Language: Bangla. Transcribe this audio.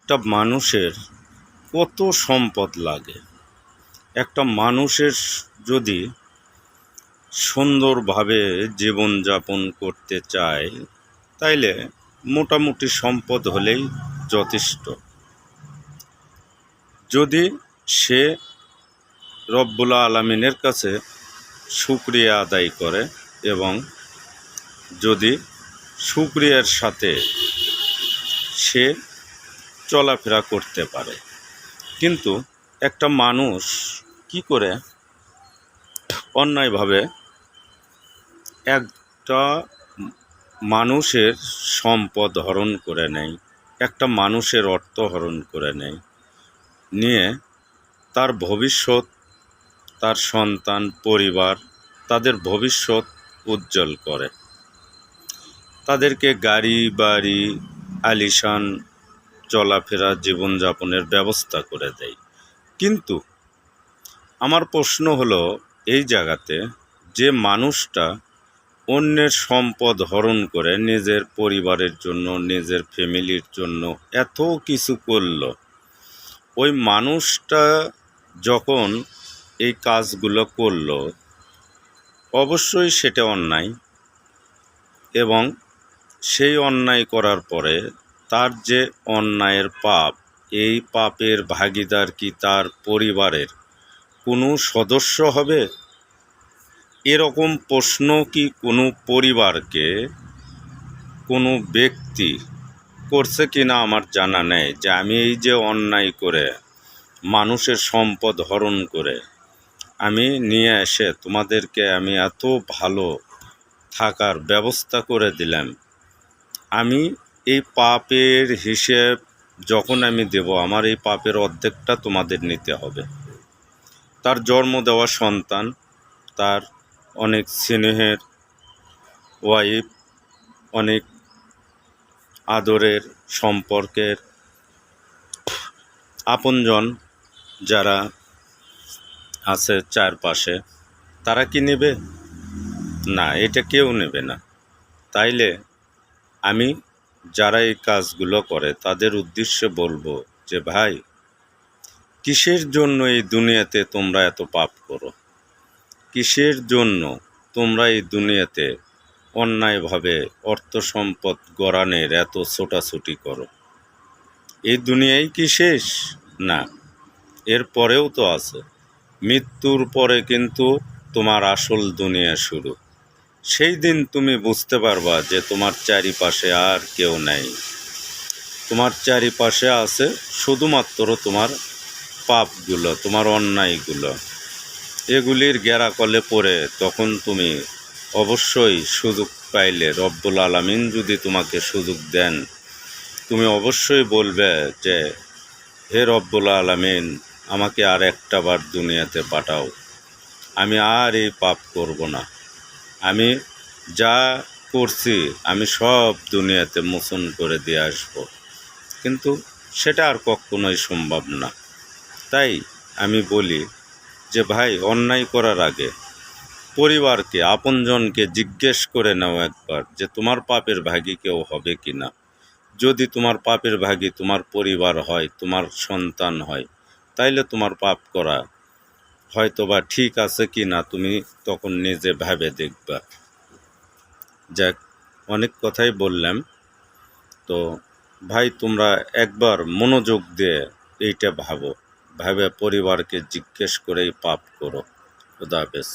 একটা মানুষের কত সম্পদ লাগে। একটা মানুষের যদি সুন্দরভাবে জীবনযাপন করতে চায় তাইলে মোটামুটি সম্পদ হলেই যথেষ্ট। যদি সে রব্বুল আলামিনের কাছে শুকরিয়া আদায় করে এবং যদি শুকরিয়ার সাথে সে চলাফেরা করতে পারে। কিন্তু একটা মানুষ কি করে অন্যায়ভাবে একটা মানুষের সম্পদ হরণ করে নেয়, একটা মানুষের অর্থ হরণ করে নেয়, নিয়ে তার ভবিষ্যৎ, তার সন্তান, পরিবার, তাদের ভবিষ্যৎ উজ্জ্বল করে, তাদেরকে গাড়ি বাড়ি আলিশান চলাফেরা জীবনযাপনের ব্যবস্থা করে দেয়। কিন্তু আমার প্রশ্ন হলো, এই জায়গাতে যে মানুষটা অন্যের সম্পদ হরণ করে নিজের পরিবারের জন্য, নিজের ফ্যামিলির জন্য এত কিছু করলো, ওই মানুষটা যখন এই কাজগুলো করলো অবশ্যই সেটা অন্যায়, এবং সেই অন্যায় করার পরে তার যে অন্যায়ের পাপ, এই পাপের ভাগীদার কি তার পরিবারের কোনো সদস্য হবে? এরকম প্রশ্ন কি কোনো পরিবারকে কোনো ব্যক্তি করছে কি না আমার জানা নেই, যে আমি এই যে অন্যায় করে মানুষের সম্পদ হরণ করে আমি নিয়ে এসে তোমাদেরকে আমি এত ভালো থাকার ব্যবস্থা করে দিলাম, আমি এই পাপের হিসেব যখন আমি দেব, আমার এই পাপের অর্ধেকটা তোমাদের নিতে হবে। তার জন্ম দেওয়া সন্তান, তার অনেক স্নেহের ওয়াইফ, অনেক আদরের সম্পর্কের আপনজন যারা আছে চারপাশে, তারা কি নেবে? না, এটা কেউ নেবে না। তাইলে আমি যারা এই কাজগুলো করে তাদের উদ্দেশ্যে বলবো যে ভাই, কিসের জন্য এই দুনিয়াতে তোমরা এত পাপ করো? কিসের জন্য তোমরা এই দুনিয়াতে অন্যায়ভাবে অর্থ সম্পদ গড়ানের এত ছোটাছুটি করো? এই দুনিয়াই কি শেষ? না, এর পরেও তো আছে। মৃত্যুর পরে কিন্তু তোমার আসল দুনিয়া শুরু। সেই দিন তুমি বুঝতে পারবা যে তোমার চারিপাশে আর কেউ নাই, তোমার চারিপাশে আছে শুধুমাত্র তোমার পাপগুলো, তোমার অন্যায়গুলো। এগুলির গেরাকলে পড়ে তখন তুমি অবশ্যই সুযোগ পাইলে, রব্বুল আলামিন যদি তোমাকে সুযোগ দেন, তুমি অবশ্যই বলবে যে হে রব্বুল আলামিন, আমাকে আর একটা বার দুনিয়াতে পাঠাও, আমি আর এই পাপ করব না। আমি যা করছি আমি সব দুনিয়াতে মোচন করে দিয়ে আসব। কিন্তু সেটা আর কখনোই সম্ভব না। তাই আমি বলি যে ভাই, অন্যায় করার আগে পরিবারকে, আপনজনকে জিজ্ঞেস করে নাও একবার যে তোমার পাপের ভাগী কেউ হবে কি না। যদি তোমার পাপের ভাগী তোমার পরিবার হয়, তোমার সন্তান হয়, তাইলে তোমার পাপ করা হয়তোবা ঠিক আছে কি না তুমি তখন নিজে ভেবে দেখবা। যাক, অনেক কথাই বললাম। তো ভাই, তোমরা একবার মনোযোগ দিয়ে এইটা ভাবো, ভেবে পরিবারকে জিজ্ঞেস করেই পাপ করো। খুদা হাফেজ।